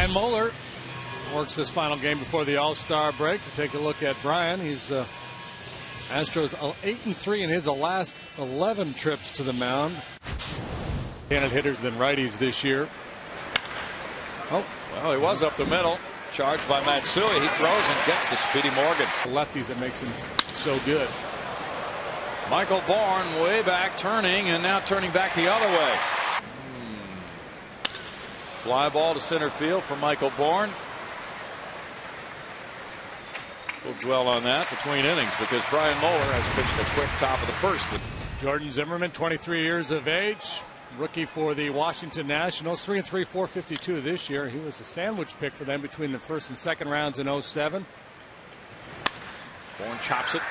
Brian Moeller works his final game before the All-Star break. Take a look at Brian. He's Astros 8-3 in his last 11 trips to the mound. Candidate hitters than righties this year. Oh, well, he was up the middle. Charged by Matsui. He throws and gets the speedy Morgan. The lefties that makes him so good. Michael Bourne way back, turning, and now turning back the other way. Fly ball to center field for Michael Bourne. We'll dwell on that between innings because Brian Moeller has pitched a quick top of the first. Jordan Zimmerman, 23 years of age, rookie for the Washington Nationals, 3-3, 452 this year. He was a sandwich pick for them between the first and second rounds in 07. Bourne chops it.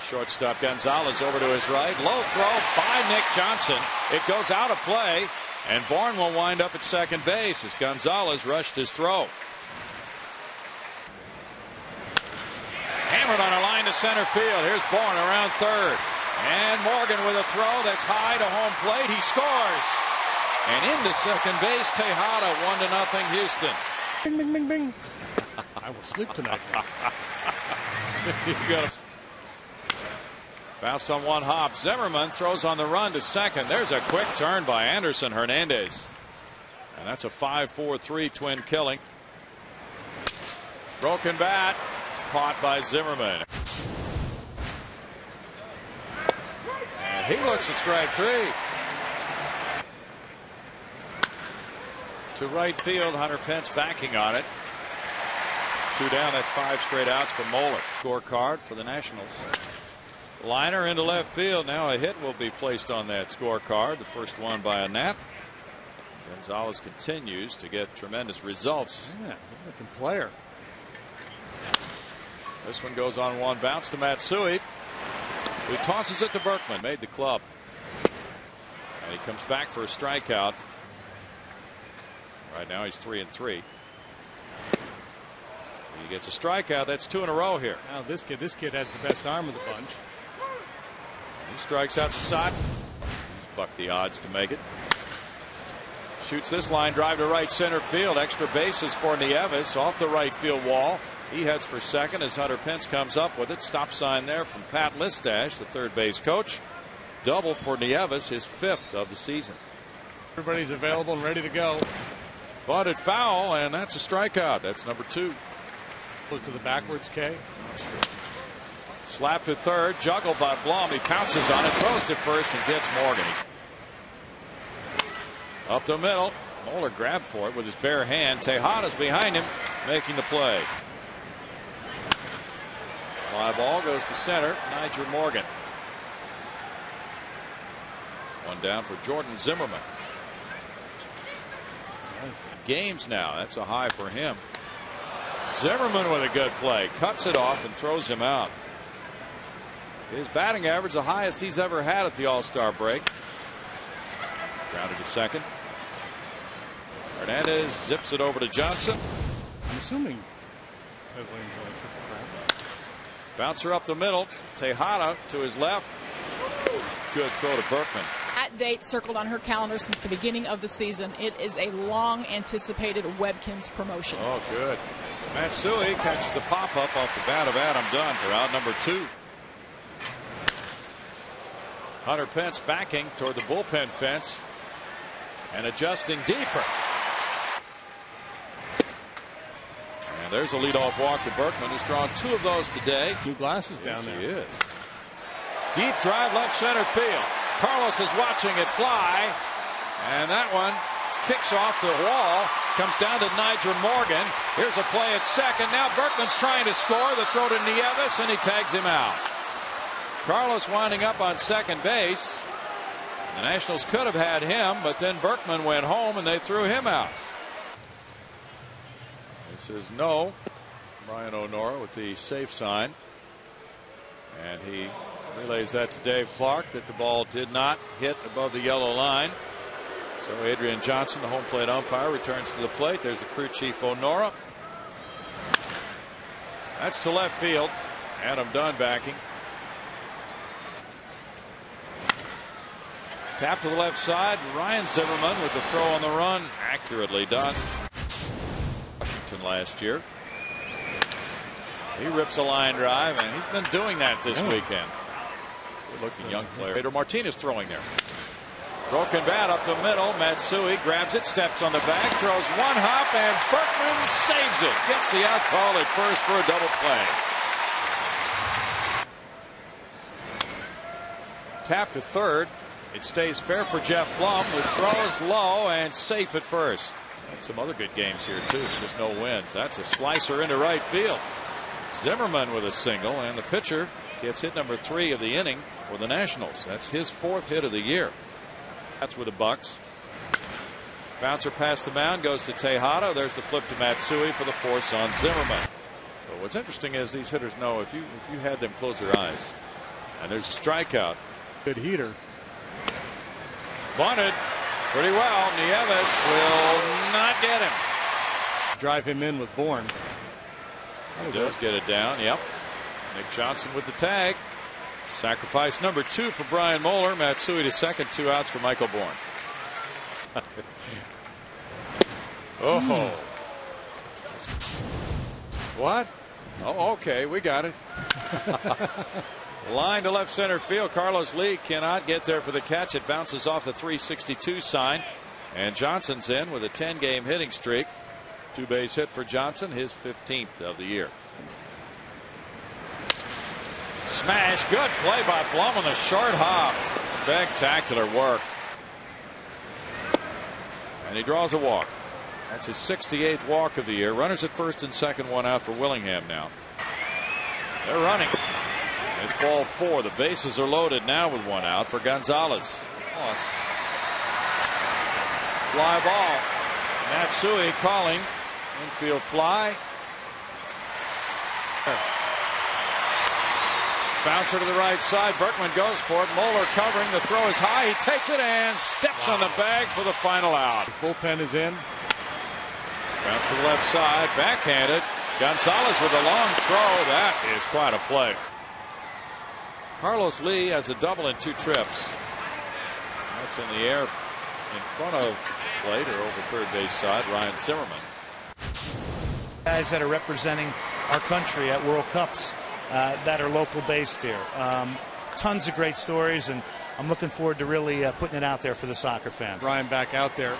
Shortstop Gonzalez over to his right. Low throw by Nick Johnson. It goes out of play, and Bourne will wind up at second base as Gonzalez rushed his throw. Hammered on a line to center field. Here's Bourne around third. And Morgan with a throw that's high to home plate. He scores. And into second base, Tejada, 1-0 Houston. Bing, bing, bing, bing. I will sleep tonight. You got to bounce on one hop. Zimmerman throws on the run to second. There's a quick turn by Anderson Hernandez. And that's a 5-4-3 twin killing. Broken bat. Caught by Zimmerman. And he looks at strike three. To right field, Hunter Pence backing on it. 2 down, that's 5 straight outs for Moeller. Scorecard for the Nationals. Liner into left field. Now a hit will be placed on that scorecard. The first one by a Nat. Gonzalez continues to get tremendous results. Yeah, good-looking player. This one goes on one bounce to Matsui, who tosses it to Berkman. Made the club. And he comes back for a strikeout. Right now he's 3-3. He gets a strikeout. That's 2 in a row here. Now this kid has the best arm of the bunch. He strikes out the side. Buck the odds to make it. Shoots this line drive to right center field. Extra bases for Nieves off the right field wall. He heads for second as Hunter Pence comes up with it. Stop sign there from Pat Listash, the third base coach. Double for Nieves, his 5th of the season. Everybody's available and ready to go. Bunted foul, and that's a strikeout. That's number 2. Goes to the backwards K. Slap to third, juggled by Blum. He pounces on it, throws to first, and gets Morgan. Up the middle. Moeller grabbed for it with his bare hand. Tejada's behind him, making the play. Fly ball goes to center. Nigel Morgan. One down for Jordan Zimmerman. Games now. That's a high for him. Zimmerman with a good play. Cuts it off and throws him out. His batting average the highest he's ever had at the All-Star break. Grounded to second. Hernandez zips it over to Johnson. I'm assuming. Bouncer up the middle. Tejada to his left. Good throw to Berkman. That date circled on her calendar since the beginning of the season. It is a long anticipated Webkins promotion. Oh, good. Matsui catches the pop up off the bat of Adam Dunn for out number 2. Hunter Pence backing toward the bullpen fence and adjusting deeper. And there's a leadoff walk to Berkman, who's drawn 2 of those today. New glasses down there. He is. Deep drive left center field. Carlos is watching it fly, and that one kicks off the wall, comes down to Nigel Morgan. Here's a play at second. Now Berkman's trying to score. The throw to Nieves, and he tags him out. Carlos winding up on second base. The Nationals could have had him, but then Berkman went home, and they threw him out. This is no. Brian O'Nora with the safe sign. And he relays that to Dave Clark that the ball did not hit above the yellow line. So Adrian Johnson, the home plate umpire, returns to the plate. There's the crew chief O'Nora. That's to left field. Adam Dunn backing. Tap to the left side. Ryan Zimmerman with the throw on the run. Accurately done. Washington last year. He rips a line drive, and he's been doing that this weekend. Good-looking young player. Pedro Martinez throwing there. Broken bat up the middle. Matsui grabs it, steps on the bag, throws one hop, and Berkman saves it. Gets the out call at first for a double play. Tap to third. It stays fair for Jeff Blum, who throws low and safe at first. And some other good games here, too. Just no wins. That's a slicer into right field. Zimmerman with a single, and the pitcher gets hit number 3 of the inning for the Nationals. That's his 4th hit of the year. That's with the Bucks. Bouncer past the mound goes to Tejada. There's the flip to Matsui for the force on Zimmerman. But what's interesting is these hitters know if you had them close their eyes, and there's a strikeout. Good heater. Bunted pretty well. Nieves will not get him. Drive him in with Bourne. He does get it down. Yep. Nick Johnson with the tag. Sacrifice number 2 for Brian Moeller. Matsui to second. 2 outs for Michael Bourne. Oh. What? Oh, okay. We got it. Line to left center field. Carlos Lee cannot get there for the catch. It bounces off the 362 sign. And Johnson's in with a 10-game hitting streak. 2-base hit for Johnson, his 15th of the year. Smash. Good play by Blum on the short hop. Spectacular work. And he draws a walk. That's his 68th walk of the year. Runners at first and second, 1 out for Willingham now. They're running. It's ball 4. The bases are loaded now with 1 out for Gonzalez. Fly ball. Matsui calling. Infield fly. Bouncer to the right side. Berkman goes for it. Moeller covering. The throw is high. He takes it and steps on the bag for the final out. Bullpen is in. Bounce to the left side. Backhanded. Gonzalez with a long throw. That is quite a play. Carlos Lee has a double in 2 trips. That's in the air in front of plate or over third base side. Ryan Zimmerman. Guys that are representing our country at World Cups that are local based here. Tons of great stories, and I'm looking forward to really putting it out there for the soccer fan. Ryan back out there.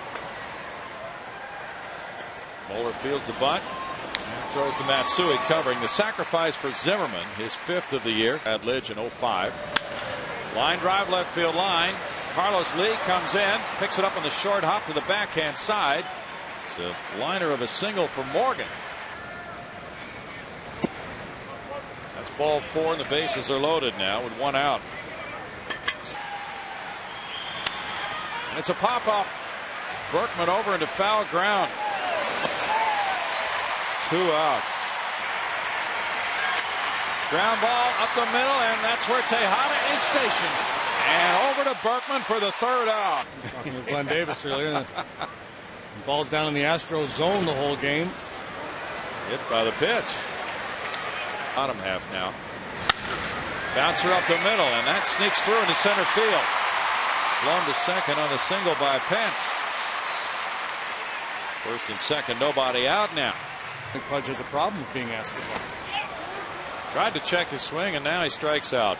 Moeller fields the bunt and throws to Matsui covering. The sacrifice for Zimmerman, his 5th of the year at Lidge in 05. Line drive left field line. Carlos Lee comes in, picks it up on the short hop to the backhand side. It's a liner of a single for Morgan. That's ball 4, and the bases are loaded now with 1 out. And it's a pop up. Berkman over into foul ground. 2 outs. Ground ball up the middle, and that's where Tejada is stationed. And over to Berkman for the 3rd out. Talking with Glenn Davis earlier. The ball's down in the Astros zone the whole game. Hit by the pitch. Bottom half now. Bouncer up the middle, and that sneaks through into center field. Blum to second on the single by Pence. First and second, nobody out now. Pudge has a problem with being asked about. Tried to check his swing, and now he strikes out.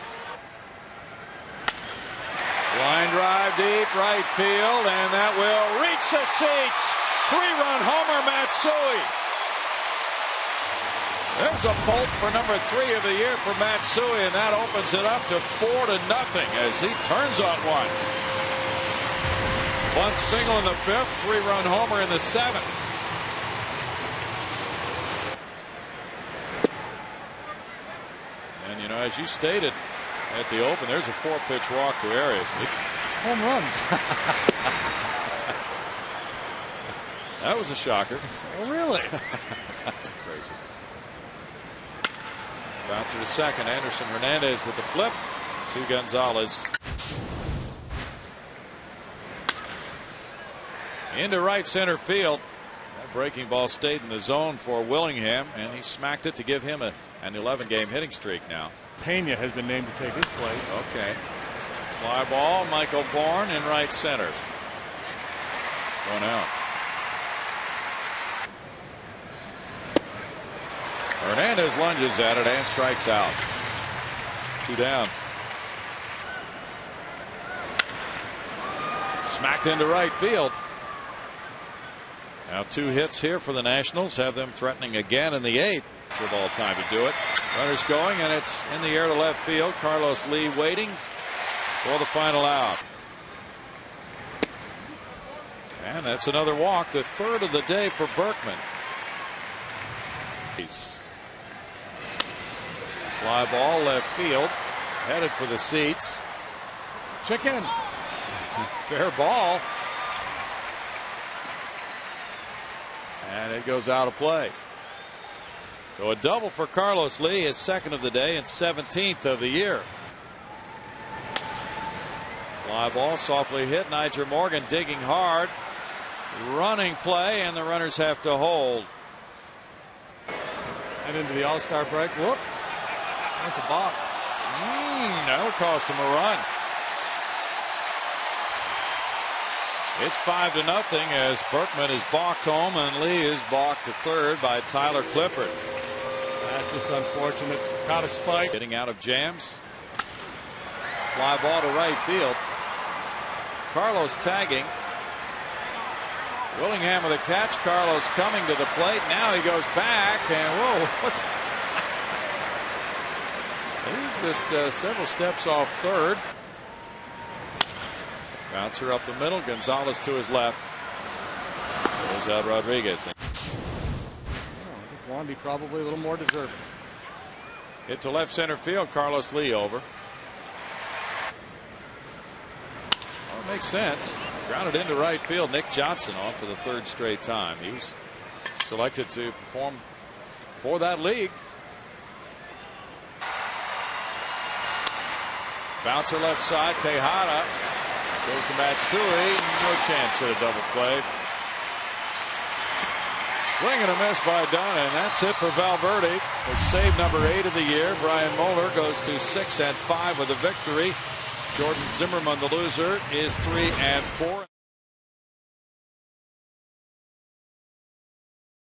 Line drive deep right field, and that will reach the seats. 3-run homer, Matsui. There's a bolt for number 3 of the year for Matsui, and that opens it up to 4-0 as he turns on one. 1 single in the 5th, 3-run homer in the 7th. And you know, as you stated at the open, there's a 4-pitch walk to Arias. Home run. That was a shocker. Oh, really? Crazy. Bouncer to second. Anderson Hernandez with the flip to Gonzalez. Into right center field. That breaking ball stayed in the zone for Willingham, and he smacked it to give him an 11-game hitting streak now. Pena has been named to take his place. Okay. Fly ball, Michael Bourne in right center. 1 out. Hernandez lunges at it and strikes out. 2 down. Smacked into right field. Now 2 hits here for the Nationals, have them threatening again in the 8th. Of all time to do it. Runners going, and it's in the air to left field. Carlos Lee waiting for the final out. And that's another walk, the 3rd of the day for Berkman. Fly ball left field, headed for the seats. Chicken. Fair ball. And it goes out of play. So a double for Carlos Lee, his 2nd of the day and 17th of the year. Fly ball softly hit. Nyjer Morgan digging hard. Running play, and the runners have to hold. And into the All-Star break. Whoop. That's a balk. That'll cost him a run. It's 5-0 as Berkman is balked home and Lee is balked to 3rd by Tyler Clifford. That's just unfortunate. Caught a spike. Getting out of jams. Fly ball to right field. Carlos tagging. Willingham with a catch. Carlos coming to the plate. Now he goes back and whoa, what's he's just several steps off 3rd. Bouncer up the middle. Gonzalez to his left. Goes out Rodriguez. I think Wandy probably a little more deserving. Hit to left center field. Carlos Lee over. Well, it makes sense. Grounded into right field. Nick Johnson on for the 3rd straight time. He was selected to perform for that league. Bouncer left side. Tejada goes to Matsui. No chance at a double play. Swing and a miss by Dunn, and that's it for Valverde. With save number 8 of the year. Brian Moeller goes to 6 and 5 with a victory. Jordan Zimmermann, the loser, is 3 and 4.